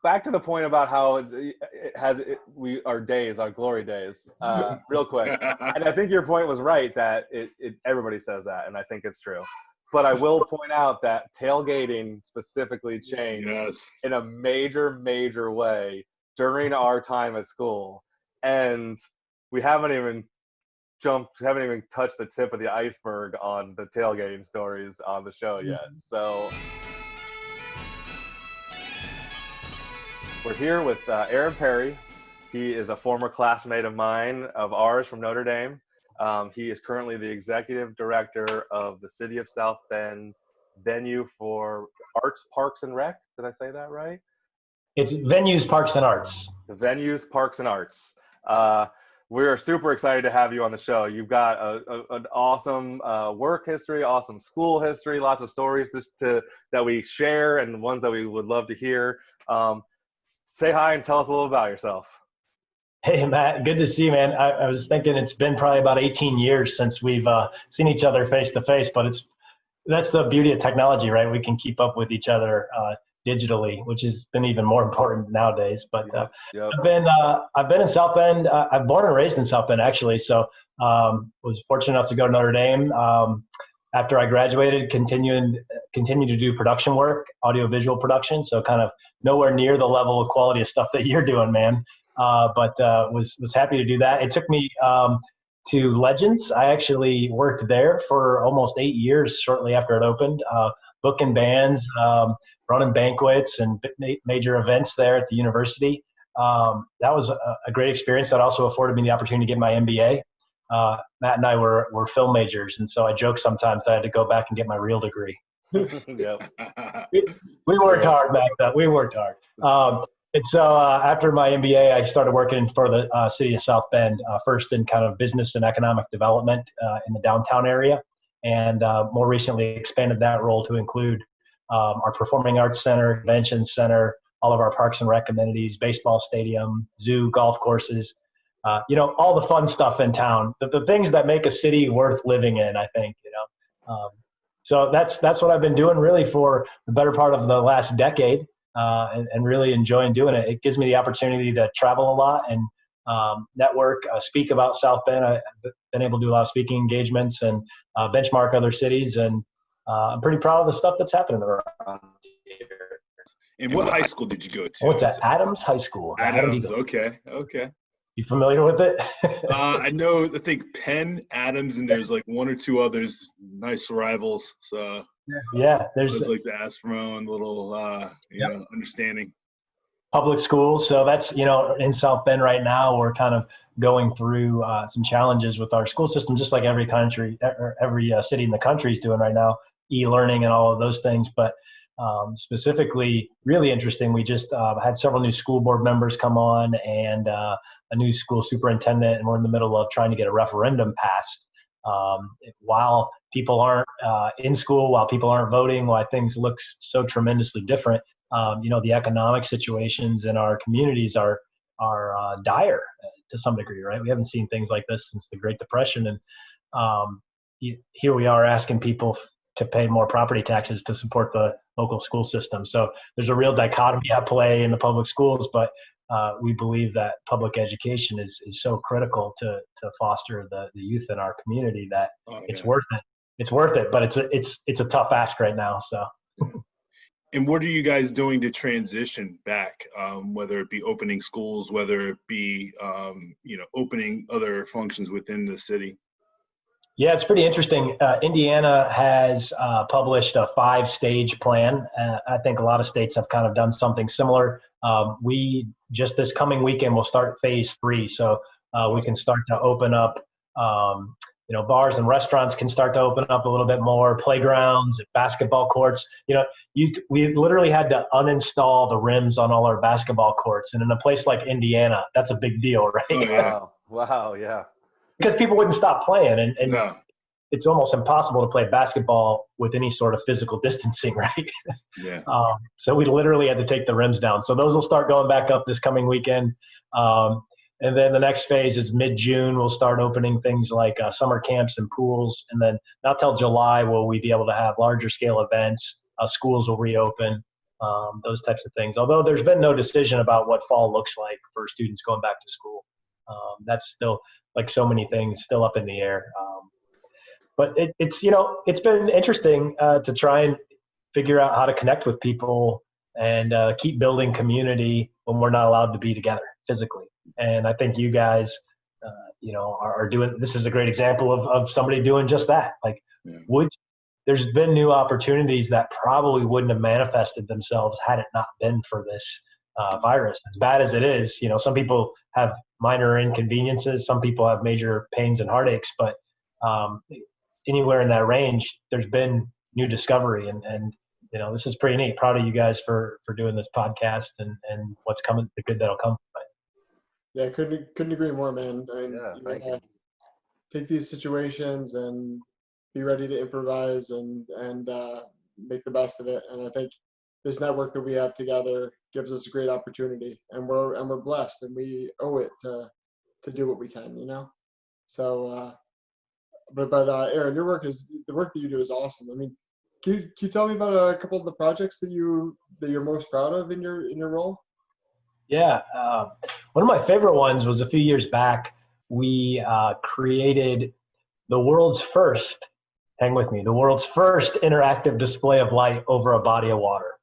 back to the point about how our glory days, real quick. And I think your point was right that everybody says that, and I think it's true. But I will point out that tailgating specifically changed in a major, major way during our time at school. And we haven't even touched the tip of the iceberg on the tailgating stories on the show yet. So we're here with Aaron Perri. He is a former classmate of mine, of ours, from Notre Dame. He is currently the executive director of the City of South Bend venue for Arts, Parks, and Rec. Did I say that right? It's Venues, Parks, and Arts. The Venues, Parks, and Arts. We're super excited to have you on the show. You've got an awesome work history, awesome school history, lots of stories that we share and ones that we would love to hear. Say hi and tell us a little about yourself. Hey, Matt. Good to see you, man. I was thinking it's been probably about 18 years since we've seen each other face to face, but that's the beauty of technology, right? We can keep up with each other digitally, which has been even more important nowadays. But yep. I've been in South Bend. I'm born and raised in South Bend, actually. So was fortunate enough to go to Notre Dame. After I graduated, continued to do production work, audiovisual production. So kind of nowhere near the level of quality of stuff that you're doing, man. But was happy to do that. It took me to Legends. I actually worked there for almost 8 years shortly after it opened, booking bands, running banquets and major events there at the university. That was a great experience. That also afforded me the opportunity to get my MBA. Matt and I were film majors, and so I joke sometimes that I had to go back and get my real degree. Yep. We worked hard back then. We worked hard. And so after my MBA, I started working for the city of South Bend, first in kind of business and economic development in the downtown area, and more recently expanded that role to include our Performing Arts Center, Convention Center, all of our parks and rec amenities, baseball stadium, zoo, golf courses, all the fun stuff in town, the things that make a city worth living in, I think, So that's what I've been doing really for the better part of the last decade. And really enjoying doing it. It gives me the opportunity to travel a lot and network, speak about South Bend. I've been able to do a lot of speaking engagements and benchmark other cities, and I'm pretty proud of the stuff that's happening around here. And what high school did you go to? I went to Adams High School. Adams, okay. You familiar with it? I think Penn, Adams, and there's like one or two others, nice rivals. So yeah, there's like the Asperone little, understanding. Public schools. So that's, in South Bend right now, we're kind of going through some challenges with our school system, just like every city in the country is doing right now, e-learning and all of those things. But specifically, really interesting, we just had several new school board members come on and a new school superintendent, and we're in the middle of trying to get a referendum passed. While people aren't in school, while people aren't voting, why things look so tremendously different, the economic situations in our communities are dire to some degree, right? We haven't seen things like this since the Great Depression, and here we are asking people to pay more property taxes to support the local school system. So there's a real dichotomy at play in the public schools, but we believe that public education is so critical to foster the youth in our community that it's worth it. It's worth it, but it's a tough ask right now. So. And what are you guys doing to transition back, whether it be opening schools, whether it be opening other functions within the city? Yeah, it's pretty interesting. Indiana has published a 5-stage plan. I think a lot of states have kind of done something similar. We just this coming weekend will start phase 3, so we can start to open up. Bars and restaurants can start to open up a little bit more. Playgrounds, basketball courts. We literally had to uninstall the rims on all our basketball courts, and in a place like Indiana, that's a big deal, right? Oh, yeah. Wow, yeah. Because people wouldn't stop playing, and no. It's almost impossible to play basketball with any sort of physical distancing, right? Yeah. So we literally had to take the rims down. So those will start going back up this coming weekend. And then the next phase is mid-June. We'll start opening things like summer camps and pools. And then not till July will we be able to have larger scale events. Schools will reopen. those types of things. Although there's been no decision about what fall looks like for students going back to school. That's still, like so many things, still up in the air. But it's been interesting to try and figure out how to connect with people and keep building community when we're not allowed to be together physically. And I think you guys, are doing, this is a great example of somebody doing just that. Like, there's been new opportunities that probably wouldn't have manifested themselves had it not been for this virus. As bad as it is, some people have minor inconveniences, some people have major pains and heartaches, but anywhere in that range, there's been new discovery, and this is pretty neat. Proud of you guys for doing this podcast and what's coming, the good that'll come from it. Yeah, couldn't agree more, man. I mean, Thank you. Take these situations and be ready to improvise and make the best of it. And I think this network that we have together gives us a great opportunity, and we're blessed, and we owe it to do what we can, So, but Aaron, the work that you do is awesome. I mean, can you tell me about a couple of the projects that you're most proud of in your role? Yeah, one of my favorite ones was a few years back. We created the world's first, hang with me, the world's first interactive display of light over a body of water.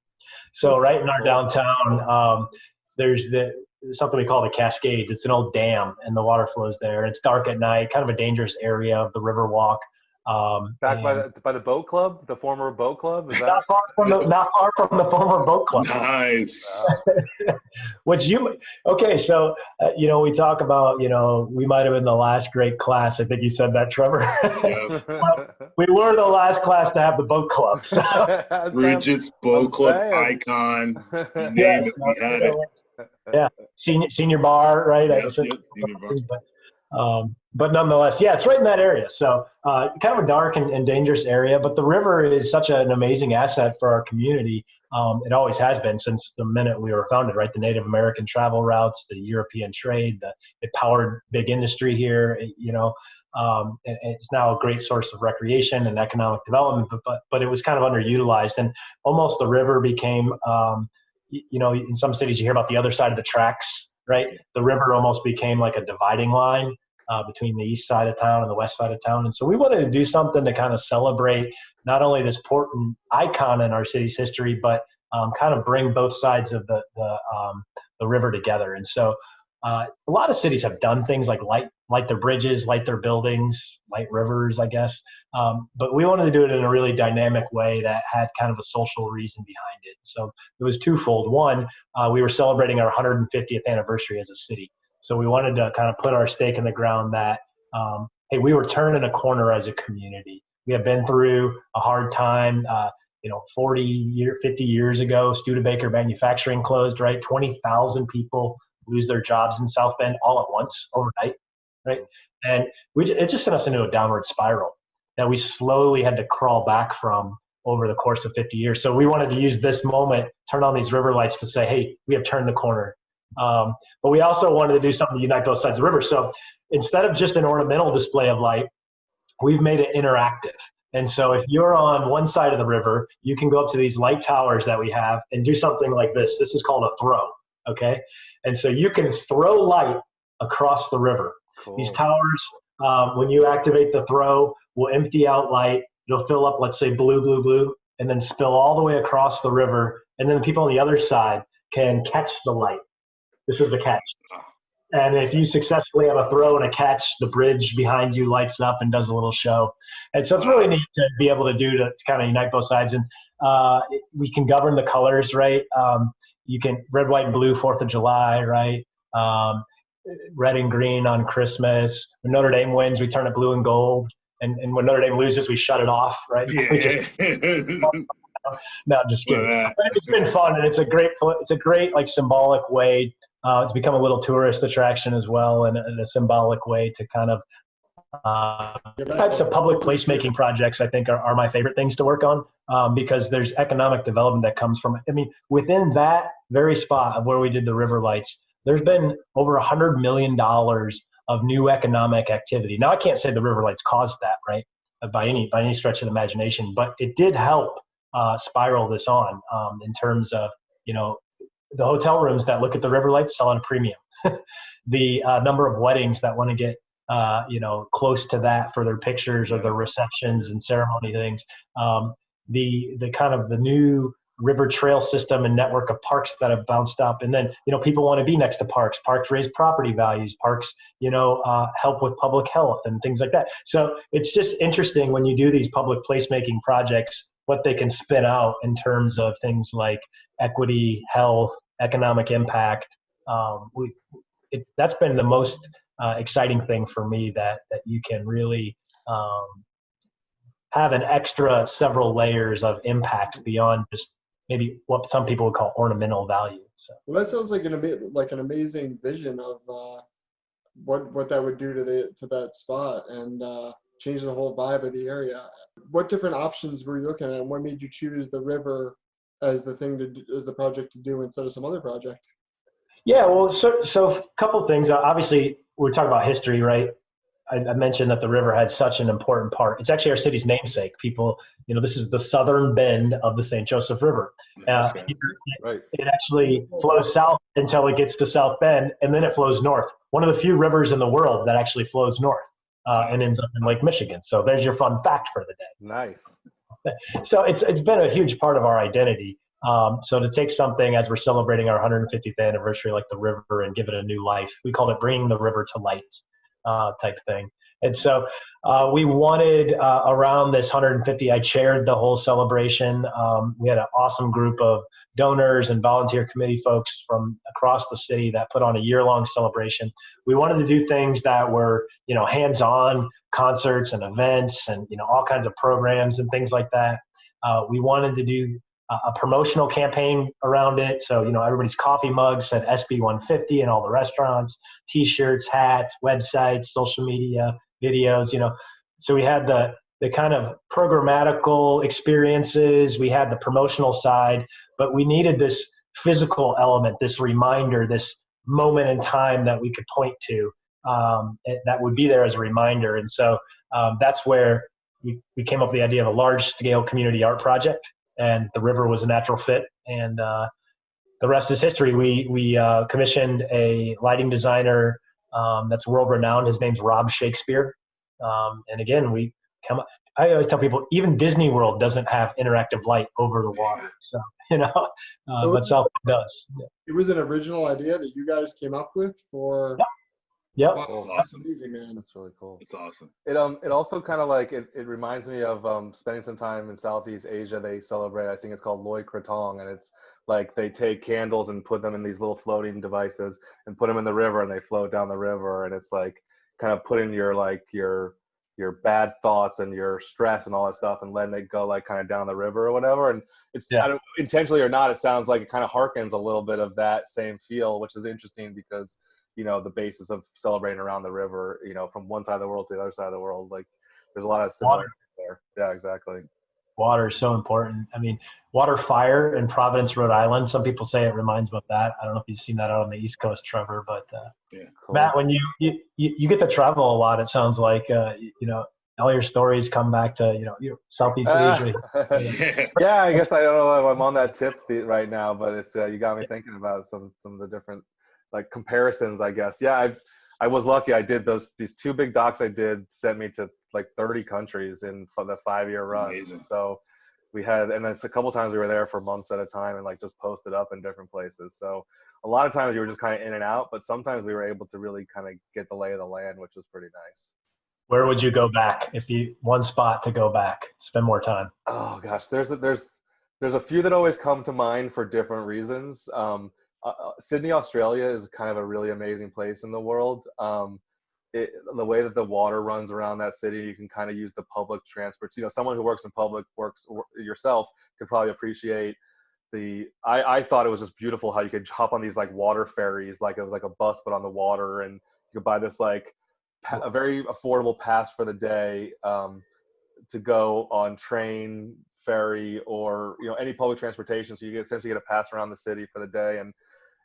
So right in our downtown, there's something we call the Cascades. It's an old dam, and the water flows there. It's dark at night, kind of a dangerous area of the river walk. Back by the boat club, the former boat club. Is that not far from the former boat club? Nice. So we talk about we might have been the last great class. I think you said that, Trevor. Yep. Well, we were the last class to have the boat club. So. Bridget's boat club icon. You name it, we had it. Yeah, senior bar, right? Yep, senior bar. But nonetheless, yeah, it's right in that area. So kind of a dark and dangerous area, but the river is such an amazing asset for our community. It always has been since the minute we were founded, right? The Native American travel routes, the European trade, it powered big industry here, and it's now a great source of recreation and economic development, but it was kind of underutilized, and almost the river became, in some cities you hear about the other side of the tracks, right? The river almost became like a dividing line between the east side of town and the west side of town. And so we wanted to do something to kind of celebrate not only this important icon in our city's history, but kind of bring both sides of the river together. And so a lot of cities have done things like light their bridges, light their buildings, light rivers, I guess. But we wanted to do it in a really dynamic way that had kind of a social reason behind it. So it was twofold. One, we were celebrating our 150th anniversary as a city. So we wanted to kind of put our stake in the ground that, hey, we were turning a corner as a community. We have been through a hard time. 50 years ago, Studebaker Manufacturing closed, right? 20,000 people lose their jobs in South Bend all at once, overnight, right? And it just sent us into a downward spiral that we slowly had to crawl back from over the course of 50 years. So we wanted to use this moment, turn on these river lights to say, hey, we have turned the corner. But we also wanted to do something to unite both sides of the river. So instead of just an ornamental display of light, we've made it interactive. And so if you're on one side of the river, you can go up to these light towers that we have and do something like this. This is called a throw, okay? And so you can throw light across the river. Cool. These towers, when you activate the throw, will empty out light. It'll fill up, let's say, blue, blue, blue, and then spill all the way across the river. And then the people on the other side can catch the light. This is the catch. And if you successfully have a throw and a catch, the bridge behind you lights up and does a little show. And so it's really neat to be able to do to kind of unite both sides. And we can govern the colors, right? You can red, white, and blue, 4th of July, right? Red and green on Christmas. When Notre Dame wins, we turn it blue and gold. And when Notre Dame loses, we shut it off, right? Yeah. No, I'm just kidding. But it's been fun, and it's a great like symbolic way. It's become a little tourist attraction as well, and a symbolic way to kind of types of public placemaking projects. I think are my favorite things to work on because there's economic development that comes from it. I mean, within that very spot of where we did the river lights, there's been over $100 million of new economic activity. Now, I can't say the river lights caused that, right, by any stretch of the imagination, but it did help spiral this on in terms of, the hotel rooms that look at the river lights sell at a premium. The number of weddings that want to get, close to that for their pictures or their receptions and ceremony things. The kind of the new river trail system and network of parks that have bounced up. And then, people want to be next to parks. Parks raise property values. Parks, help with public health and things like that. So it's just interesting when you do these public placemaking projects, what they can spin out in terms of things like equity, health, economic impact. That's been the most exciting thing for me, that you can really have an extra several layers of impact beyond just maybe what some people would call ornamental value. So, well, that sounds like an amazing vision of what that would do to that spot and change the whole vibe of the area. What different options were you looking at, and what made you choose the river as the thing as the project to do instead of some other project? Yeah, well, so a couple things. Obviously, we're talking about history, right? I mentioned that the river had such an important part. It's actually our city's namesake. People, this is the southern bend of the St. Joseph River. Right. It actually flows south until it gets to South Bend, and then it flows north. One of the few rivers in the world that actually flows north and ends up in Lake Michigan. So there's your fun fact for the day. Nice. So it's been a huge part of our identity. So to take something as we're celebrating our 150th anniversary, like the river, and give it a new life, we called it Bringing the River to Light. Type thing. And so we wanted around this 150, I chaired the whole celebration. We had an awesome group of donors and volunteer committee folks from across the city that put on a year-long celebration. We wanted to do things that were, hands-on concerts and events and, all kinds of programs and things like that. We wanted to do a promotional campaign around it. So, everybody's coffee mugs said SB 150 in all the restaurants, T-shirts, hats, websites, social media, videos, So we had the kind of programmatical experiences. We had the promotional side, but we needed this physical element, this reminder, this moment in time that we could point to that would be there as a reminder. And so that's where we came up with the idea of a large-scale community art project. And the river was a natural fit, and the rest is history. We commissioned a lighting designer that's world renowned. His name's Rob Shakespeare, and again, I always tell people, even Disney World doesn't have interactive light over the water, so but South does. It was an original idea that you guys came up with for. Yep. Wow, awesome. That's amazing, man. That's really cool. It's awesome. It also kind of like it reminds me of spending some time in Southeast Asia. They celebrate, I think it's called Loy Krathong, and it's like they take candles and put them in these little floating devices and put them in the river, and they float down the river, and it's like kind of putting your bad thoughts and your stress and all that stuff and letting it go like kind of down the river or whatever. And it's intentionally or not, it sounds like it kind of harkens a little bit of that same feel, which is interesting because the basis of celebrating around the river, from one side of the world to the other side of the world, like there's a lot of similarities there. Yeah, exactly. Water is so important. I mean, water fire in Providence, Rhode Island. Some people say it reminds them of that. I don't know if you've seen that out on the East Coast, Trevor, but Cool. Matt, when you get to travel a lot, it sounds like, all your stories come back to, Southeast Asia. Yeah, I guess I don't know if I'm on that tip right now, but it's you got me thinking about some of the different like comparisons, I guess. Yeah, I was lucky. I did these two big docs I did sent me to like 30 countries in the 5-year run. Amazing. So we had, and then a couple times we were there for months at a time and like just posted up in different places. So a lot of times you were just kind of in and out, but sometimes we were able to really kind of get the lay of the land, which was pretty nice. Where would you go back if one spot to go back, spend more time? Oh gosh, there's a few that always come to mind for different reasons. Sydney, Australia is kind of a really amazing place in the world. The way that the water runs around that city, you can kind of use the public transport. Someone who works in public yourself could probably appreciate I thought it was just beautiful how you could hop on these like water ferries, like it was like a bus, but on the water, and you could buy this like a very affordable pass for the day to go on train, ferry, or any public transportation. So you essentially get a pass around the city for the day, and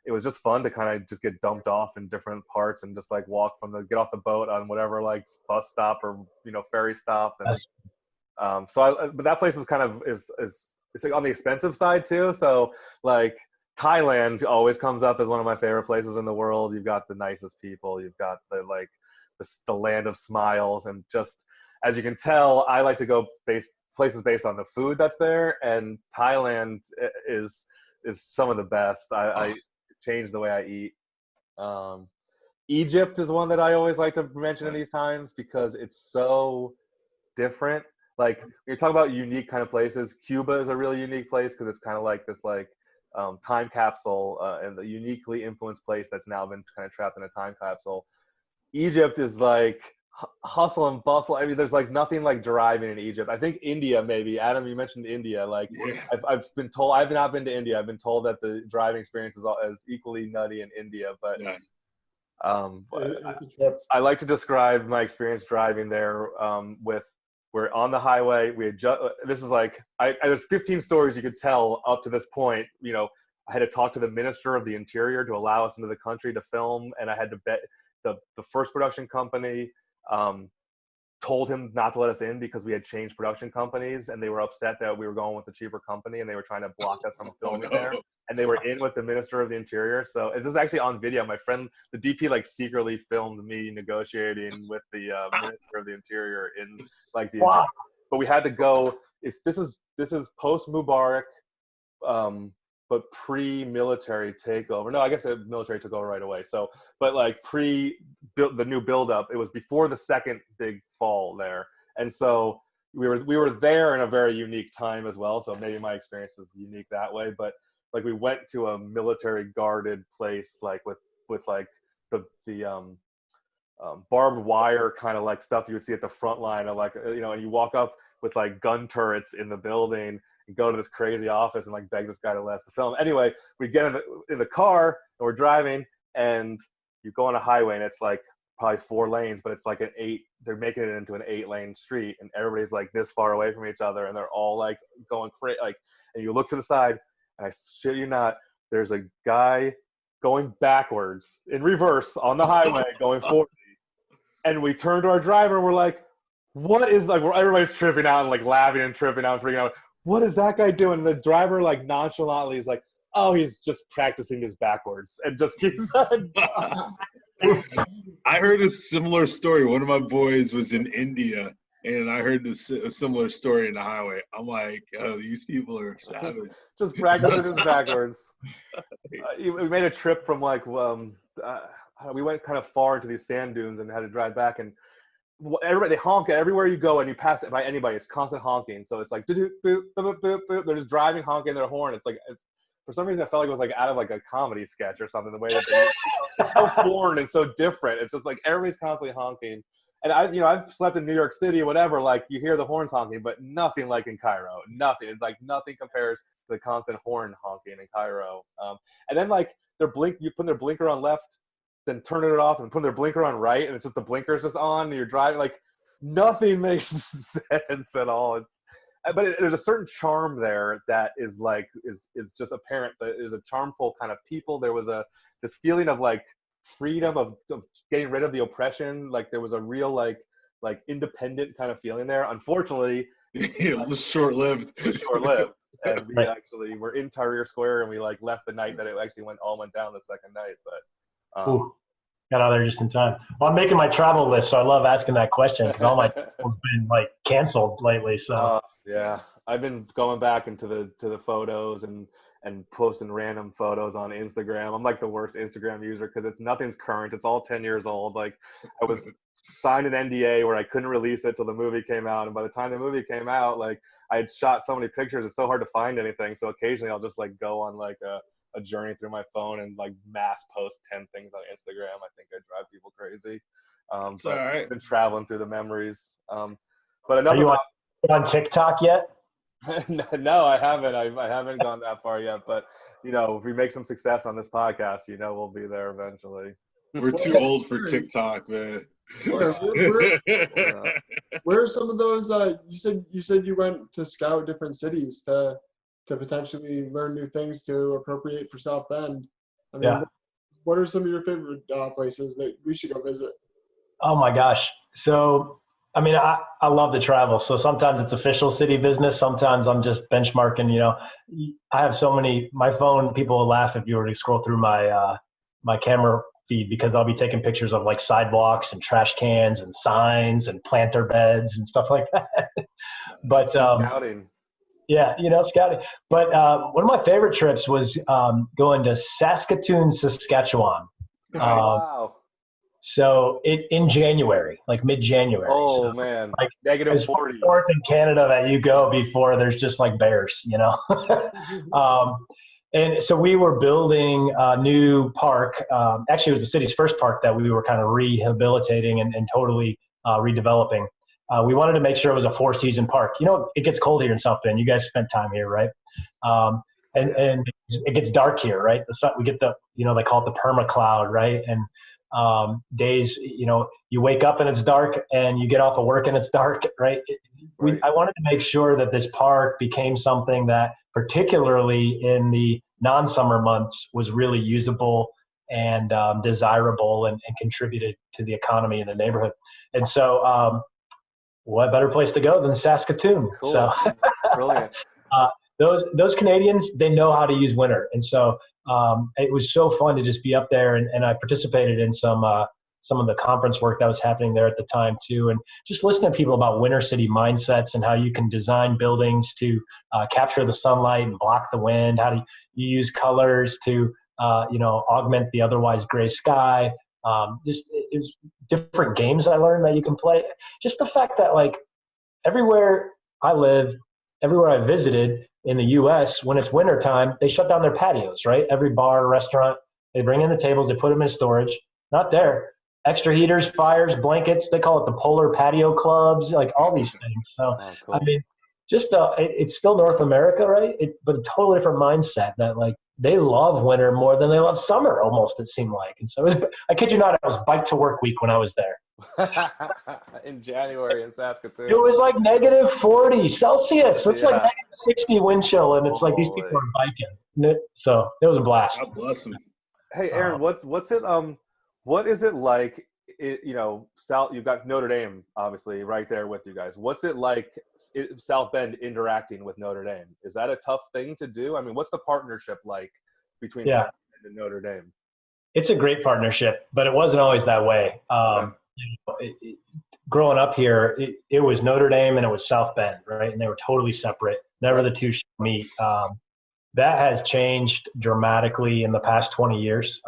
it was just fun to kind of just get dumped off in different parts and just like get off the boat on whatever like bus stop or ferry stop. And but that place is kind of is like on the expensive side too. So like Thailand always comes up as one of my favorite places in the world. You've got the nicest people. You've got the land of smiles, and just as you can tell, I like to go places based on the food that's there, and Thailand is some of the best. I changed the way I eat. Egypt is one that I always like to mention in these times because it's so different. Like when you're talking about unique kind of places, Cuba is a really unique place because it's kind of like this time capsule and the uniquely influenced place that's now been kind of trapped in a time capsule. Egypt is like hustle and bustle. I mean, there's like nothing like driving in Egypt. I think India, maybe. Adam, you mentioned India. Like I've been told, I've not been to India. I've been told that the driving experience is equally nutty in India, but I like to describe my experience driving there we're on the highway. We had this is like there's 15 stories you could tell up to this point. You know, I had to talk to the Minister of the Interior to allow us into the country to film, and I had to bet the first production company told him not to let us in because we had changed production companies, and they were upset that we were going with the cheaper company, and they were trying to block us from filming there. And they were in with the Minister of the Interior. So this is actually on video. My friend, the DP, like secretly filmed me negotiating with the Minister of the Interior in like the. Wow. But we had to go. This is post Mubarak, but pre-military takeover. No, I guess the military took over right away. So, but like the new buildup, it was before the second big fall there, and so we were there in a very unique time as well. So maybe my experience is unique that way, but. Like we went to a military guarded place, like with like the barbed wire kind of like stuff you would see at the front line of like, you know, and you walk up with like gun turrets in the building and go to this crazy office and like beg this guy to let us to film. Anyway, we get in the car and we're driving, and you go on a highway and it's like probably 4 lanes, but it's like they're making it into an 8-lane street, and everybody's like this far away from each other, and they're all like going crazy. Like, and you look to the side, and I shit you not, there's a guy going backwards in reverse on the highway going 40. And we turn to our driver and we're like, what is, like, everybody's tripping out and like laughing and tripping out and freaking out. What is that guy doing? And the driver like nonchalantly is like, oh, he's just practicing his backwards, and just keeps on. I heard a similar story. One of my boys was in India, and I heard a similar story in the highway. I'm like, oh, these people are savage. Just practicing his backwards. We made a trip from like, we went kind of far into these sand dunes and had to drive back, and everybody, they honk everywhere you go, and you pass it by anybody. It's constant honking. So it's like, boop, boop, boop, boop, boop. They're just driving, honking their horn. It's like, for some reason, I felt like it was like out of like a comedy sketch or something. The way that it's so foreign and so different. It's just like everybody's constantly honking. And I've slept in New York City or whatever, like you hear the horns honking, but nothing like in Cairo. Nothing. It's like nothing compares to the constant horn honking in Cairo. And then like you put their blinker on left, then turning it off and putting their blinker on right, and it's just the blinker's just on, and you're driving. Like nothing makes sense at all. But there's a certain charm there that is like is just apparent. But there's a charmful kind of people. There was this feeling of like freedom of getting rid of the oppression. Like there was a real like independent kind of feeling there. Unfortunately, it was short-lived. And we actually were in Tahrir Square, and we like left the night that it actually went down the second night. But got out there just in time. Well, I'm making my travel list, so I love asking that question because all my travel's been like canceled lately. So yeah, I've been going back into the photos and posting random photos on Instagram. I'm like the worst Instagram user because nothing's current. It's all 10 years old. Like I was signed an NDA where I couldn't release it till the movie came out, and by the time the movie came out, like I had shot so many pictures, it's so hard to find anything. So occasionally I'll just like go on like a journey through my phone and like mass post 10 things on Instagram. I think I drive people crazy. But all right. I've been traveling through the memories. But enough. Are you on TikTok yet? No, I haven't. I haven't gone that far yet. But if we make some success on this podcast, we'll be there eventually. We're too old for TikTok, man. Where are some of those? You said you went to scout different cities to potentially learn new things to appropriate for South Bend. I mean, what are some of your favorite places that we should go visit? Oh my gosh! So I mean, I love to travel. So sometimes it's official city business. Sometimes I'm just benchmarking, I have so many, my phone, people will laugh if you were to scroll through my camera feed, because I'll be taking pictures of like sidewalks and trash cans and signs and planter beds and stuff like that. But Scouting. yeah, scouting. But one of my favorite trips was going to Saskatoon, Saskatchewan. Wow. So in January, like mid-January. Oh, so, man. like Negative as 40. north in Canada that you go before there's just like bears, And so we were building a new park. Actually, it was the city's first park that we were kind of rehabilitating and totally redeveloping. We wanted to make sure it was a 4-season park. It gets cold here in South Bend. You guys spent time here, right? And it gets dark here, right? The sun, we get they call it the perma cloud, right? And days, you wake up and it's dark, and you get off of work and it's dark, right? Right. I wanted to make sure that this park became something that, particularly in the non-summer months, was really usable and desirable and contributed to the economy in the neighborhood. And so, what better place to go than Saskatoon? Cool. So, Brilliant. those Canadians, they know how to use winter, and so it was so fun to just be up there, and I participated in some of the conference work that was happening there at the time too, and just listening to people about winter city mindsets and how you can design buildings to capture the sunlight and block the wind. How do you use colors to augment the otherwise gray sky? It was different games I learned that you can play. Just the fact that like everywhere I live, everywhere I visited in the U.S., when it's wintertime, they shut down their patios, right? Every bar, restaurant, they bring in the tables, they put them in storage. Not there. Extra heaters, fires, blankets. They call it the polar patio clubs, like all these things. So, cool. I mean, just it's still North America, right? But a totally different mindset that like they love winter more than they love summer, almost, it seemed like. And so I kid you not, it was bike to work week when I was there. In January in Saskatoon. It was like negative 40 Celsius. It's like Yeah. negative 60 wind chill, and it's like these people are biking. So it was a blast. God bless them. Hey, Aaron, what is it like? South. You've got Notre Dame, obviously, right there with you guys. What's it like, South Bend interacting with Notre Dame? Is that a tough thing to do? I mean, what's the partnership like between South Bend and Notre Dame? It's a great partnership, but it wasn't always that way. Growing up here, it was Notre Dame and it was South Bend, right? And they were totally separate. Never the two should meet. That has changed dramatically in the past 20 years.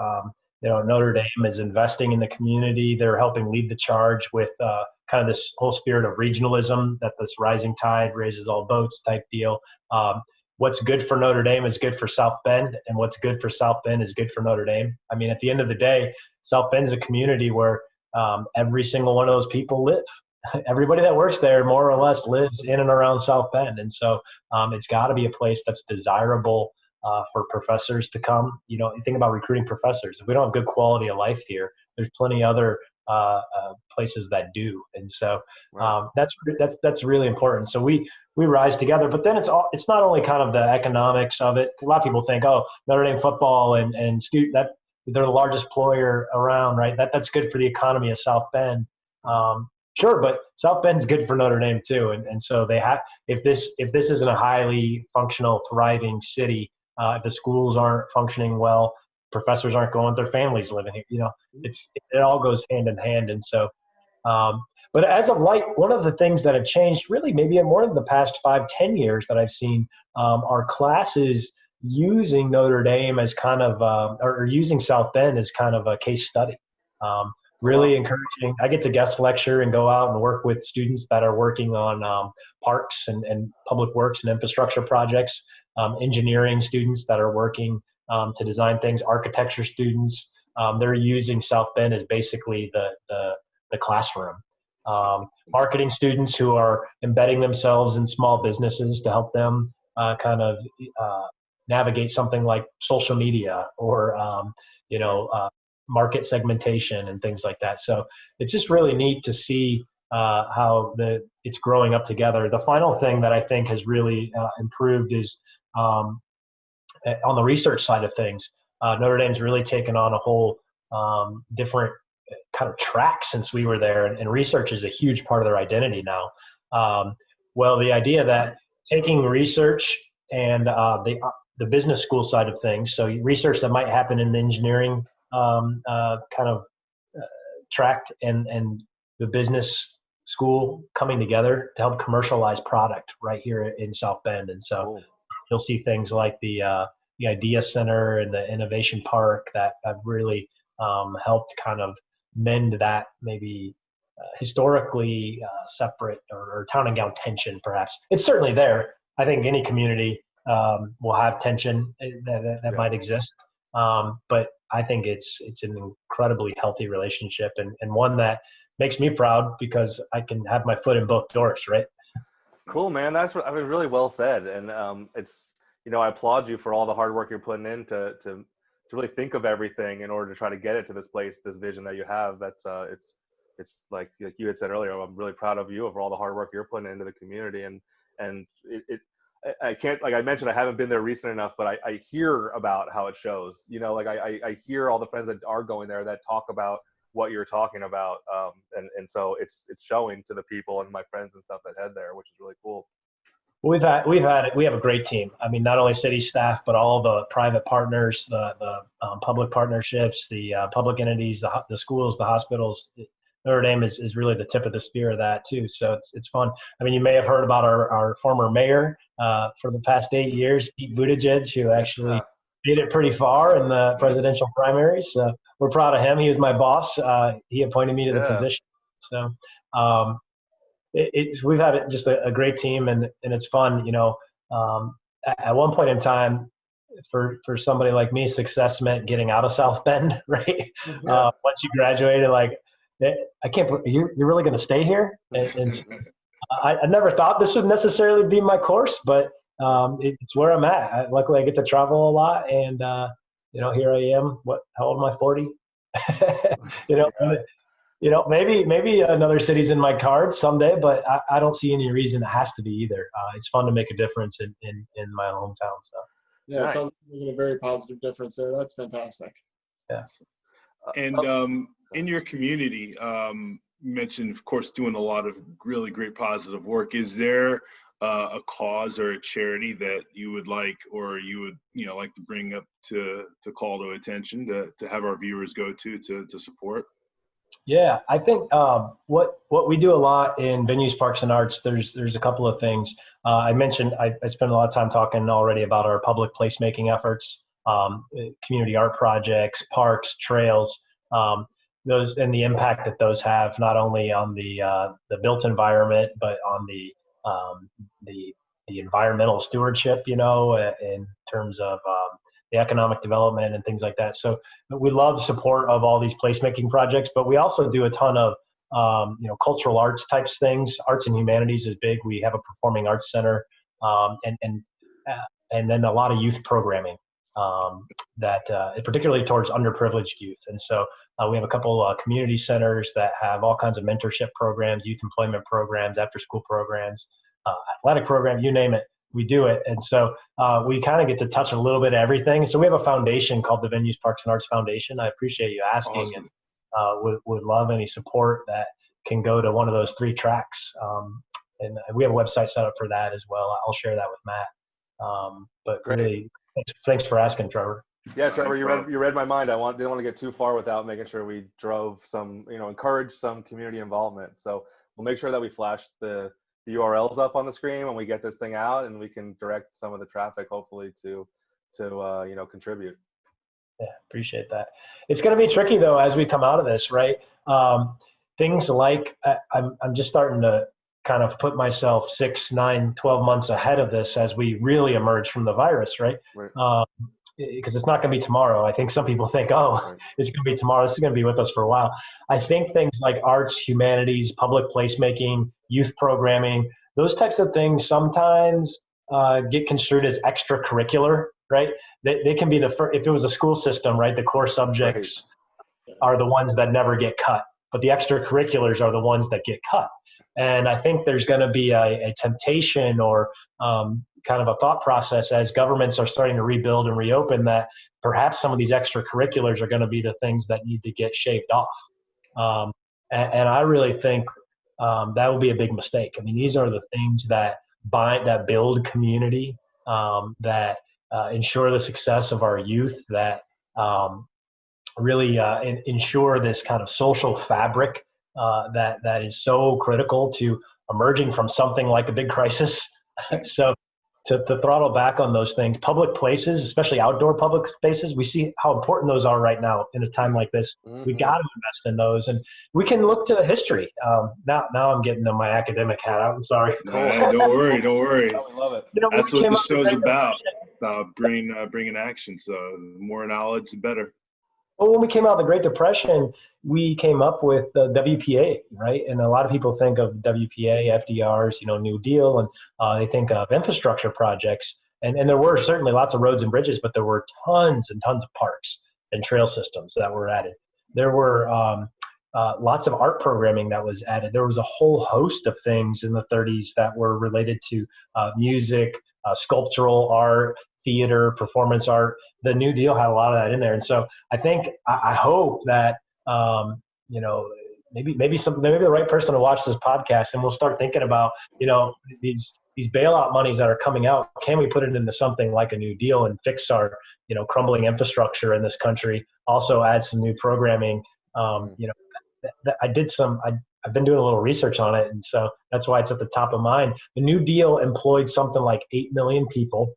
Notre Dame is investing in the community. They're helping lead the charge with kind of this whole spirit of regionalism, that this rising tide raises all boats type deal. What's good for Notre Dame is good for South Bend, and what's good for South Bend is good for Notre Dame. I mean, at the end of the day, South Bend is a community where every single one of those people live. Everybody that works there more or less lives in and around South Bend. And so it's got to be a place that's desirable for professors to come. You think about recruiting professors. If we don't have good quality of life here, there's plenty other places that do. And so that's really important. So we rise together. But then it's not only kind of the economics of it. A lot of people think, oh, Notre Dame football and student, that they're the largest employer around, right? That's good for the economy of South Bend. Sure, but South Bend's good for Notre Dame too, and so they have. If this isn't a highly functional, thriving city, if the schools aren't functioning well, professors aren't going, their families living here. It all goes hand in hand, and so. But as of late, one of the things that have changed, really, maybe in more than the past 5-10 years that I've seen, are classes using Notre Dame as kind of, or using South Bend as kind of a case study. Really encouraging. I get to guest lecture and go out and work with students that are working on parks and public works and infrastructure projects, engineering students that are working to design things, architecture students. They're using South Bend as basically the classroom. Marketing students who are embedding themselves in small businesses to help them kind of navigate something like social media or market segmentation and things like that. So it's just really neat to see how it's growing up together. The final thing that I think has really improved is on the research side of things. Notre Dame's really taken on a whole different kind of track since we were there, and research is a huge part of their identity now. Well, the idea that taking research and the business school side of things, so research that might happen in the engineering kind of tract and the business school coming together to help commercialize product right here in South Bend. And so you'll see things like the Idea Center and the Innovation Park that have really helped kind of mend that maybe historically separate or town and gown tension, perhaps. It's certainly there. I think any community will have tension that might exist. But I think it's an incredibly healthy relationship and one that makes me proud because I can have my foot in both doors, right? Cool, man. That's really well said. And it's, I applaud you for all the hard work you're putting in to really think of everything in order to try to get it to this place, this vision that you have. That's it's like you had said earlier, I'm really proud of you for all the hard work you're putting into the community. And I can't, like I mentioned, I haven't been there recent enough, but I hear about how it shows, I hear all the friends that are going there that talk about what you're talking about. And so it's showing to the people and my friends and stuff that head there, which is really cool. We have a great team. I mean, not only city staff, but all the private partners, the public partnerships, the public entities, the schools, the hospitals. Notre Dame is really the tip of the spear of that too. So it's fun. I mean, you may have heard about our former mayor for the past 8 years, Pete Buttigieg, who actually made it pretty far in the presidential primaries. So we're proud of him. He was my boss. He appointed me to the position. So we've had just a great team, and it's fun. At one point in time, for somebody like me, success meant getting out of South Bend, right? Once you graduated, like, I can't believe you're really going to stay here. And I never thought this would necessarily be my course, but it's where I'm at. Luckily, I get to travel a lot, and here I am. How old am I? 40. Maybe another city's in my cards someday, but I don't see any reason it has to be either. It's fun to make a difference in my hometown. So yeah, nice. It sounds like you're making a very positive difference there. That's fantastic. Yeah. And in your community, you mentioned, of course, doing a lot of really great positive work. Is there a cause or a charity that you would like, or you would like to bring up to call to attention to have our viewers go to support? Yeah, I think what we do a lot in venues, parks, and arts, there's a couple of things. I mentioned I spent a lot of time talking already about our public placemaking efforts, community art projects, parks, trails, those, and the impact that those have not only on the built environment, but on the environmental stewardship, in terms of the economic development and things like that. So we love support of all these placemaking projects, but we also do a ton of, cultural arts types things. Arts and humanities is big. We have a performing arts center, and then a lot of youth programming particularly towards underprivileged youth. And so we have a couple community centers that have all kinds of mentorship programs, youth employment programs, after school programs, athletic programs, you name it. We do it. And so we kind of get to touch a little bit of everything. So we have a foundation called the Venues, Parks, and Arts Foundation. I appreciate you asking. Awesome. And would love any support that can go to one of those 3 tracks. And we have a website set up for that as well. I'll share that with Matt. But great. Really, thanks for asking, Trevor. Yeah, Trevor, you read my mind. Didn't want to get too far without making sure we drove some, encourage some community involvement. So we'll make sure that we flash the URLs up on the screen when we get this thing out, and we can direct some of the traffic hopefully to contribute. Yeah, appreciate that. It's going to be tricky though as we come out of this, right? Things like I'm just starting to kind of put myself 6, 9, 12 months ahead of this as we really emerge from the virus, right? Because it's not going to be tomorrow. I think some people think, it's going to be tomorrow. This is going to be with us for a while. I think things like arts, humanities, public placemaking, youth programming, those types of things sometimes get construed as extracurricular, right? They can be if it was a school system, right? The core subjects are the ones that never get cut, but the extracurriculars are the ones that get cut. And I think there's going to be a temptation or kind of a thought process as governments are starting to rebuild and reopen that perhaps some of these extracurriculars are going to be the things that need to get shaved off. And I really think that would be a big mistake. I mean, these are the things that build community, that ensure the success of our youth, that really ensure this kind of social fabric that is so critical to emerging from something like a big crisis. So to throttle back on those things, public places, especially outdoor public spaces, we see how important those are right now in a time like this. Mm-hmm. We got to invest in those, and we can look to history. Now I'm getting my academic hat out. I'm sorry. No, don't worry. I love it. That's what the show's about bringing action. So the more knowledge, the better. Well, when we came out of the Great Depression, we came up with the WPA, right? And a lot of people think of WPA, FDR's, New Deal, and they think of infrastructure projects. And there were certainly lots of roads and bridges, but there were tons and tons of parks and trail systems that were added. There were lots of art programming that was added. There was a whole host of things in the 30s that were related to music, sculptural art, theater, performance art. The New Deal had a lot of that in there. And so I hope that, maybe the right person to watch this podcast, and we'll start thinking about, these bailout monies that are coming out. Can we put it into something like a New Deal and fix our, crumbling infrastructure in this country? Also add some new programming. I've been doing a little research on it. And so that's why it's at the top of mind. The New Deal employed something like 8 million people.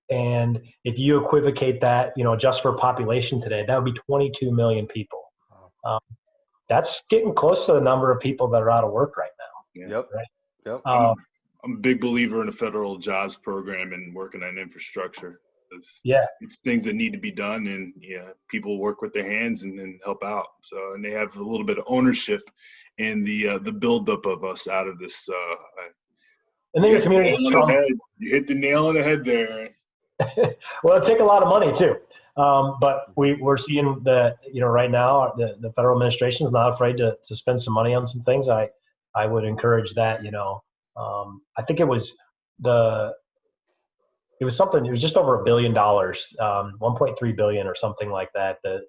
And if you equivocate that, just for population today, that would be 22 million people. That's getting close to the number of people that are out of work right now. Yeah. Yep. Right? Yep. I'm a big believer in a federal jobs program and working on infrastructure. It's things that need to be done, and people work with their hands and help out. So, and they have a little bit of ownership in the buildup of us out of this. And then your community is strong. You hit the nail on the head there. Well, it'd take a lot of money too. But we're seeing that, right now the federal administration is not afraid to spend some money on some things. I would encourage that. I think it was just over $1 billion, 1.3 billion or something like that. The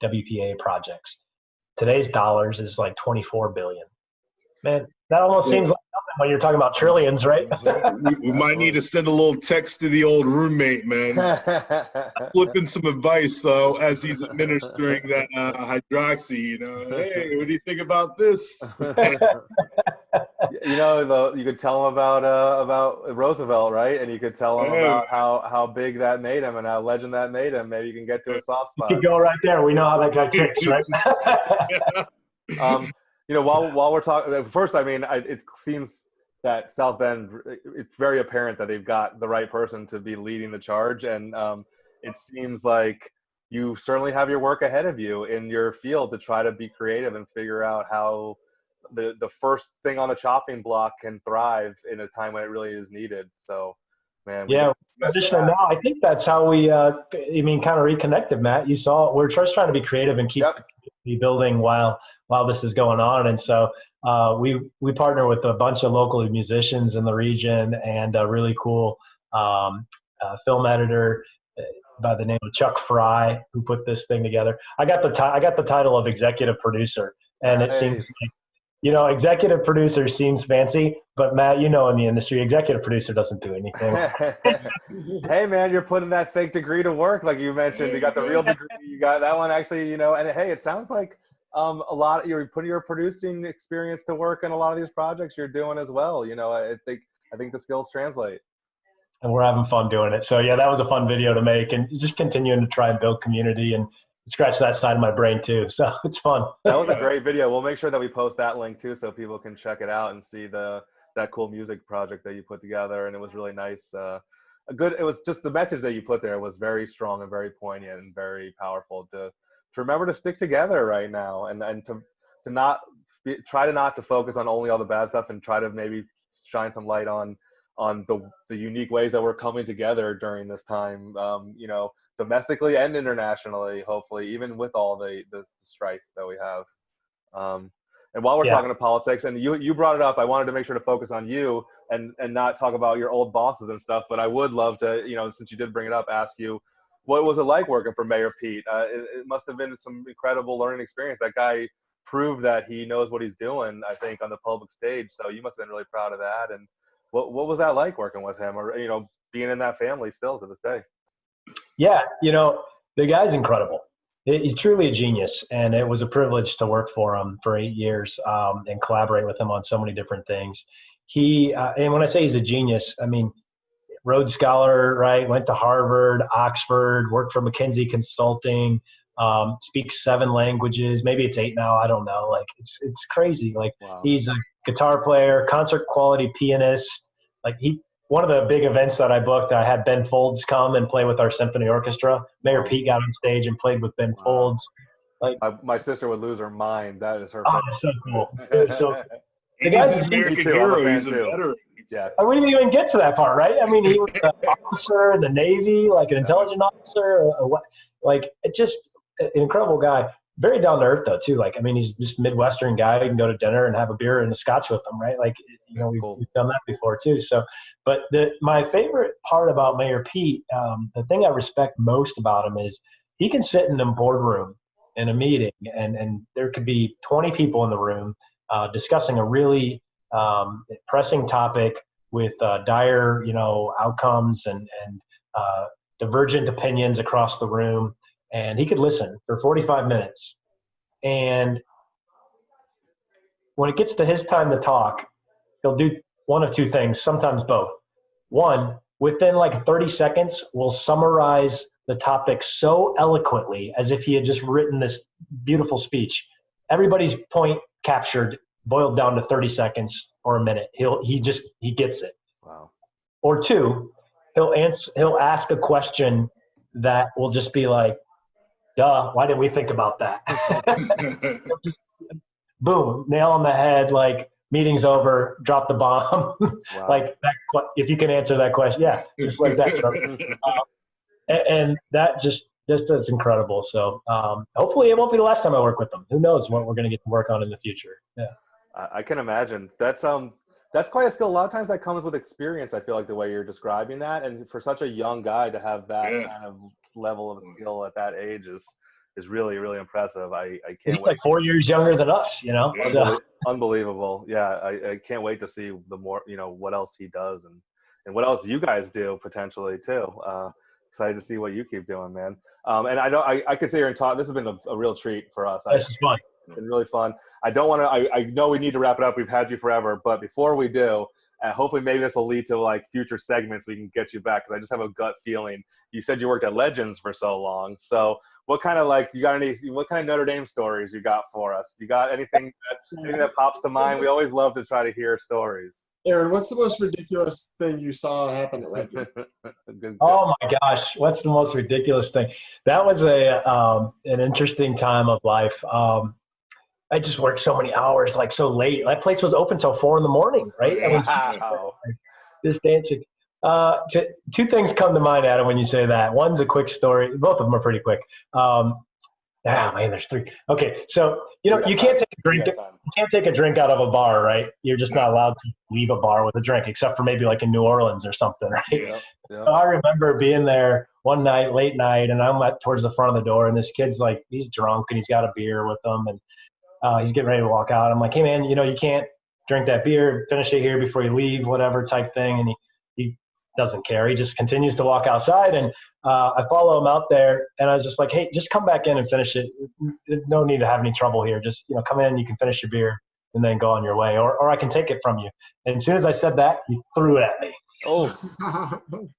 WPA projects. Today's dollars is like 24 billion. Man, that almost seems like nothing when you're talking about trillions, right? we might need to send a little text to the old roommate, man. Flipping some advice as he's administering that hydroxy. Hey, what do you think about this? You could tell him about Roosevelt, right? And you could tell him about how big that made him and how legend that made him. Maybe you can get to a soft spot. You could go right there. We know how that guy ticks, right? While we're talking, first, it seems that South Bend, it's very apparent that they've got the right person to be leading the charge. And it seems like you certainly have your work ahead of you in your field to try to be creative and figure out how the first thing on the chopping block can thrive in a time when it really is needed. So, man. Yeah, now I think that's how we, kind of reconnected, Matt. You saw, we're just trying to be creative and keep the building while this is going on. And so we partner with a bunch of local musicians in the region and a really cool film editor by the name of Chuck Fry, who put this thing together. I got the title of executive producer, and it seems like, executive producer seems fancy, but Matt, in the industry, executive producer doesn't do anything. Hey, man, you're putting that fake degree to work, like you mentioned. You got the real degree. You got that one, actually. And hey, it sounds like a lot. You're putting your producing experience to work in a lot of these projects you're doing as well. I think the skills translate. And we're having fun doing it. So yeah, that was a fun video to make, and just continuing to try and build community and scratch that side of my brain too. So it's fun. That was a great video. We'll make sure that we post that link too, so people can check it out and see that cool music project that you put together. And it was really nice. It was just the message that you put there was very strong and very poignant and very powerful to remember to stick together right now and to try not to focus on only all the bad stuff and try to maybe shine some light on the unique ways that we're coming together during this time, domestically and internationally, hopefully, even with all the strife that we have. And while we're talking to politics, and you brought it up, I wanted to make sure to focus on you and not talk about your old bosses and stuff, but I would love to, since you did bring it up, ask you, What was it like working for Mayor Pete? It must have been some incredible learning experience. That guy proved that he knows what he's doing, I think, on the public stage. So you must have been really proud of that. And what was that like working with him, or, being in that family still to this day? Yeah, the guy's incredible. He's truly a genius, and it was a privilege to work for him for 8 years and collaborate with him on so many different things. And when I say he's a genius, I mean, Rhodes Scholar, right? Went to Harvard, Oxford, worked for McKinsey Consulting, speaks 7 languages. Maybe it's 8 now. I don't know. Like it's crazy. Like wow. He's a guitar player, concert quality pianist. Like one of the big events that I booked, I had Ben Folds come and play with our symphony orchestra. Mayor Pete got on stage and played with Ben Folds. Like my sister would lose her mind. That is her. Oh, it's so cool. It's so the guy's an American hero. He's a veteran. Yeah. We didn't even get to that part, right? I mean, he was an officer in the Navy, like an intelligence officer, like just an incredible guy. Very down to earth, though, too. Like, I mean, he's just Midwestern guy. You can go to dinner and have a beer and a scotch with him, right? Like, we've done that before, too. So, but my favorite part about Mayor Pete, the thing I respect most about him is he can sit in a boardroom in a meeting, and there could be 20 people in the room discussing a really pressing topic with dire, outcomes and divergent opinions across the room. And he could listen for 45 minutes. And when it gets to his time to talk, he'll do one of 2 things, sometimes both. One, within like 30 seconds, will summarize the topic so eloquently as if he had just written this beautiful speech. Everybody's point captured, boiled down to 30 seconds or a minute. He gets it. Wow. Or 2, he'll ask a question that will just be like, duh, why didn't we think about that? Boom, nail on the head, like meeting's over, drop the bomb. Wow. Like that, if you can answer that question, yeah, just like that. And that that's incredible. So hopefully it won't be the last time I work with them. Who knows what we're going to get to work on in the future. Yeah, I can imagine. That's quite a skill. A lot of times that comes with experience. I feel like the way you're describing that, and for such a young guy to have that kind of level of skill at that age is really, really impressive. I can't. He's like 4 years younger than us, So. Unbelievable. Yeah, I can't wait to see the more, what else he does and what else you guys do potentially too. Excited to see what you keep doing, man. And I know I could sit here and talk. This has been a real treat for us. This is fun. It's been really fun. I don't want to. I know we need to wrap it up. We've had you forever, but before we do, hopefully maybe this will lead to like future segments we can get you back, because I just have a gut feeling. You said you worked at Legends for so long, so what kind of what kind of Notre Dame stories you got for us? You got anything that pops to mind? We always love to try to hear stories. Aaron, what's the most ridiculous thing you saw happen at Legends? Oh my gosh, what's the most ridiculous thing? That was an interesting time of life. I just worked so many hours, like so late. That place was open till 4 a.m, right? Wow. Just dancing. 2 things come to mind, Adam, when you say that. One's a quick story. Both of them are pretty quick. There's 3. Okay, so you can't take a drink. You can't take a drink out of a bar, right? You're just not allowed to leave a bar with a drink, except for maybe like in New Orleans or something, right? Yeah. So I remember being there one night, late night, and I'm towards the front of the door, and this kid's like, he's drunk and he's got a beer with him, and he's getting ready to walk out. I'm like, hey man, you can't drink that beer, finish it here before you leave, whatever type thing. And he doesn't care. He just continues to walk outside, and I follow him out there, and I was just like, hey, just come back in and finish it. No need to have any trouble here. Just, come in, you can finish your beer and then go on your way, or I can take it from you. And as soon as I said that, he threw it at me. Oh.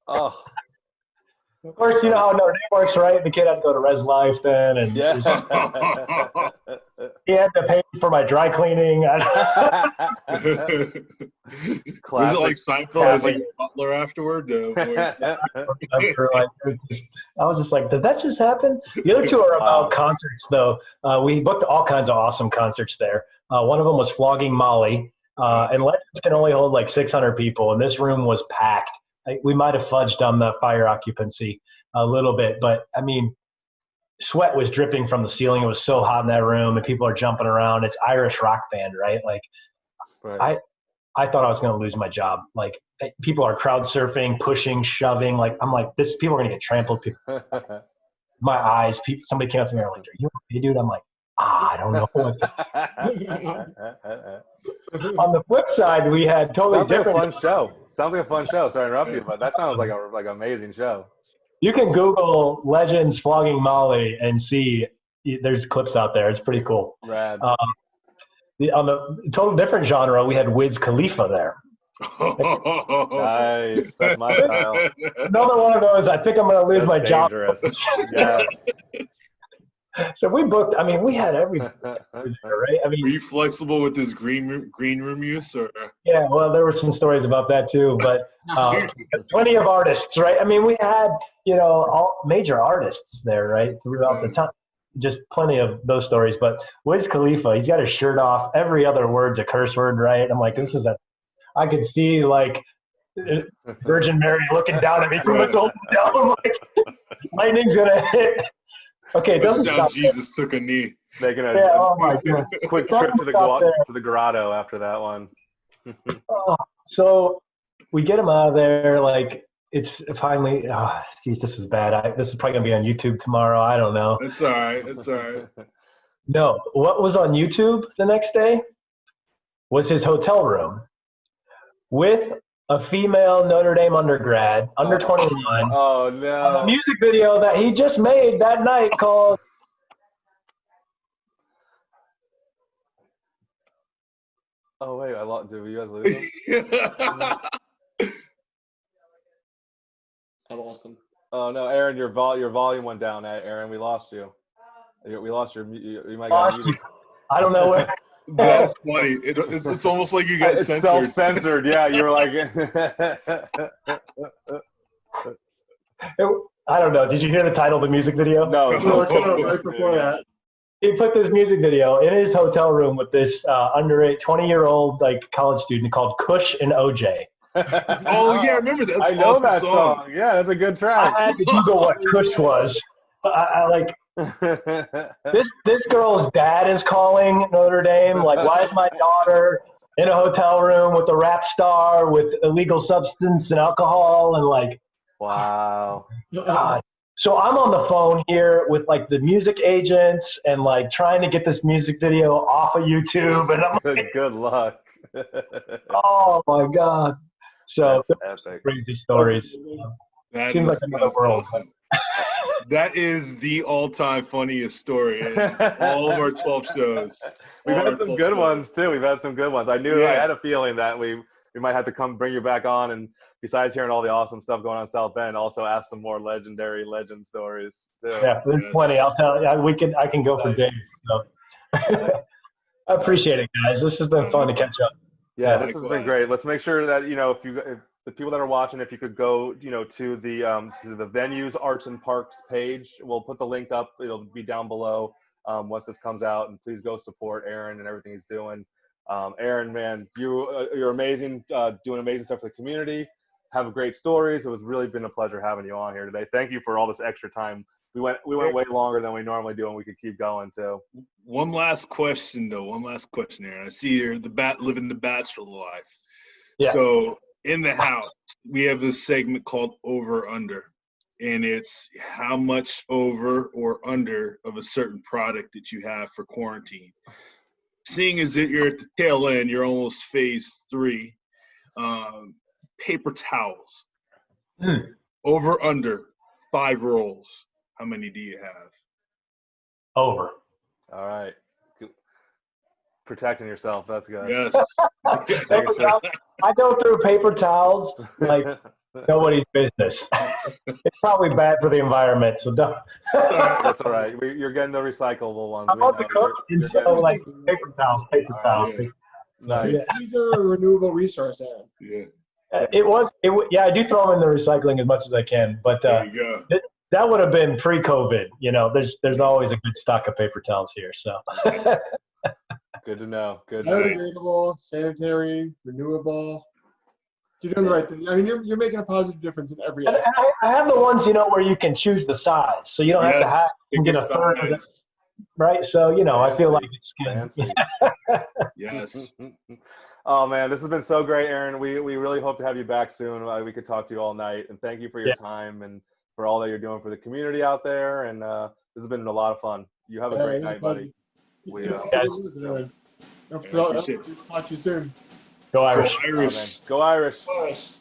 Oh. Of course, you know how Notre Dame works, right? The kid had to go to Res Life then, and yeah. He had to pay for my dry cleaning. Was it like Seinfeld as a butler afterward? I was just like, did that just happen? The other 2 are about concerts, though. We booked all kinds of awesome concerts there. One of them was Flogging Molly, and Legends can only hold like 600 people, and this room was packed. We might have fudged on the fire occupancy a little bit, but I mean, sweat was dripping from the ceiling. It was so hot in that room, and people are jumping around. It's Irish rock band, right? Like, right. I thought I was going to lose my job. Like, people are crowd surfing, pushing, shoving. Like, I'm like, people are going to get trampled. My eyes, somebody came up to me and were like, "Are you okay, dude?" I'm like, I don't know what to On the flip side, we had totally sounds different. Like a fun show. Sounds like a fun show. Sorry to interrupt you, but that sounds like an amazing show. You can Google Legends flogging Molly and see there's clips out there. It's pretty cool. Rad. On the total different genre, we had Wiz Khalifa there. Nice. That's my style. Another one of those, I think I'm going to lose my dangerous. job. Yes. So we booked, I mean, we had everything, right? I mean, were you flexible with this green room use, or? Yeah, well, there were some stories about that too, but plenty of artists, right? I mean, we had, all major artists there, right, throughout the time. Just plenty of those stories. But Wiz Khalifa, he's got his shirt off. Every other word's a curse word, right? I'm like, I could see, like, Virgin Mary looking down at me from the golden dome. I'm like, lightning's going to hit. Okay, it doesn't stop Jesus there. Took a knee. Making a quick trip to the grotto after that one. So we get him out of there. Like, it's finally. Geez, this was bad. This is probably gonna be on YouTube tomorrow. I don't know. It's all right. It's all right. No, what was on YouTube the next day was his hotel room with a female Notre Dame undergrad, under 21. Oh, no. A music video that he just made that night called Oh, wait. Did you guys lose him? I lost him. Oh, no. Aaron, your volume went down. Aaron, we lost you. We lost you might got muted. I don't know where. That's funny. It's almost like you got censored. Self-censored. Yeah, you were like. I don't know. Did you hear the title of the music video? No. Right before that. He put this music video in his hotel room with this underage 20-year-old like college student called Kush and OJ. Oh yeah, I remember that. I know that song. Yeah, that's a good track. I had to Google what Kush was. I like. This girl's dad is calling Notre Dame. Like, why is my daughter in a hotel room with a rap star with illegal substance and alcohol and like? Wow. God. So I'm on the phone here with like the music agents and like trying to get this music video off of YouTube, and I'm like, good luck. Oh my God. So epic. Crazy stories. Seems like another world. Awesome. That is the all-time funniest story in all of our 12 shows. We've had some good ones too. We've had some good ones. I had a feeling that we might have to come bring you back on, and besides hearing all the awesome stuff going on in South Bend, also ask some more legend stories too. Yeah, there's plenty. I'll tell you. I can go for days. So. I appreciate it, guys. This has been fun to catch up. Yeah, this has been great. Let's make sure that if the people that are watching, if you could go to the venues, arts and parks page, we'll put the link up. It'll be down below once this comes out, and please go support Aaron and everything he's doing. Aaron, man, you're amazing, doing amazing stuff for the community. Have great stories. It was really been a pleasure having you on here today. Thank you for all this extra time. We went way longer than we normally do, and we could keep going too. One last question, Aaron. I see you're living the bachelor life. Yeah. So in the house, we have this segment called Over Under, and it's how much over or under of a certain product that you have for quarantine. Seeing as that you're at the tail end, you're almost phase 3. Paper towels. Over under 5 rolls. How many do you have? Over. All right. Protecting yourself. That's good. Yes. I go through paper towels like nobody's business. It's probably bad for the environment, so don't. That's all right. You're getting the recyclable ones. I'm about to cook, and so like paper towels. Yeah. Nice. These are a renewable resource, Aaron. Yeah. I do throw them in the recycling as much as I can, but there you go. That would have been pre-COVID. There's always a good stock of paper towels here. So good to know. Good. Biodegradable, sanitary, renewable. You're doing the right thing. I mean, you're making a positive difference in every aspect. I have the ones where you can choose the size, so you don't have to have you get a third of it, right? So I feel like it's good. Yes. Oh man, this has been so great, Aaron. We really hope to have you back soon. We could talk to you all night, and thank you for your time and for all that you're doing for the community out there. And this has been a lot of fun. You have a great night, buddy. Talk to you soon. Go Irish. Go Irish. Go Irish. Irish.